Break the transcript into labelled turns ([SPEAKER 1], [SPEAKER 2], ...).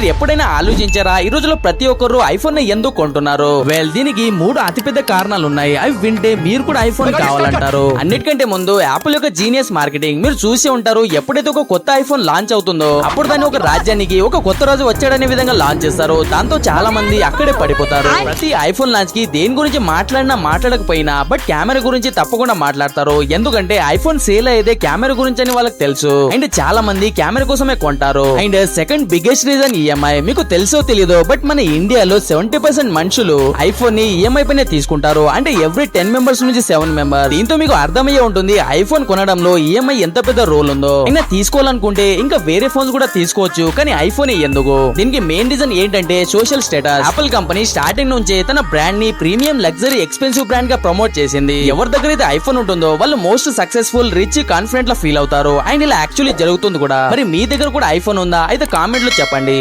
[SPEAKER 1] మీరు ఎప్పుడైనా ఆలోచించారా ఈ రోజులో ప్రతి ఒక్కరు ఐఫోన్ ని ఎందుకు కొంటున్నారు? దీనికి 3 అతిపెద్ద కారణాలు ఉన్నాయి. అవి వింటే మీరు కూడా ఐఫోన్ కావాలంటారు. అన్నిటికంటే ముందు యాపిల్ యొక్క జీనియస్ మార్కెటింగ్. మీరు చూసి ఉంటారు, ఎప్పుడైతే ఒక కొత్త ఐఫోన్ లాంచ్ అవుతుందో అప్పుడు దాన్ని ఒక రాజ్యానికి ఒక కొత్త రోజు వచ్చాడనే విధంగా లాంచ్ చేస్తారు. దాంతో చాలా మంది అక్కడే పడిపోతారు. ప్రతి ఐఫోన్ లాంచ్ కి దేని గురించి మాట్లాడినా మాట్లాడకపోయినా బట్ కెమెరా గురించి తప్పకుండా మాట్లాడతారు. ఎందుకంటే ఐఫోన్ సేల్ అయ్యేదే కెమెరా గురించి అని వాళ్ళకి తెలుసు. అండ్ చాలా మంది కెమెరా కోసమే కొంటారు. And second biggest reason EMI. మీకు తెలుసో తెలీదో బట్ మన ఇండియాలో 70% మనుషులు ఐఫోన్ ని ఈఎంఐ పైన తీసుకుంటారు. అంటే ఎవ్రీ 10 మెంబర్స్ నుంచి 7 మెంబర్స్. దీంతో మీకు అర్థమయ్యే ఉంటుంది ఐఫోన్ కొనడంలో ఈఎంఐ ఎంత పెద్ద రోల్ ఉందో. అయినా తీసుకోవాలనుకుంటే ఇంకా వేరే ఫోన్స్ కూడా తీసుకోవచ్చు, కానీ ఐఫోన్ ఎందుకు? దీనికి మెయిన్ రీజన్ ఏంటంటే social status. Apple company starting నుంచే తన బ్రాండ్ ని ప్రీమియం లగ్జరీ ఎక్స్పెన్సివ్ బ్రాండ్ గా ప్రమోట్ చేసింది. ఎవరి దగ్గర అయితే ఐఫోన్ ఉంటుందో వాళ్ళు మోస్ట్ సక్సెస్ఫుల్, రిచ్, కాన్ఫిడెంట్ లా ఫీల్ అవుతారు. అండ్ ఇలా యాక్చువల్లీ జరుగుతుంది కూడా. మరి మీ దగ్గర కూడా ఐఫోన్ ఉందా? అయితే కామెంట్ లో చెప్పండి.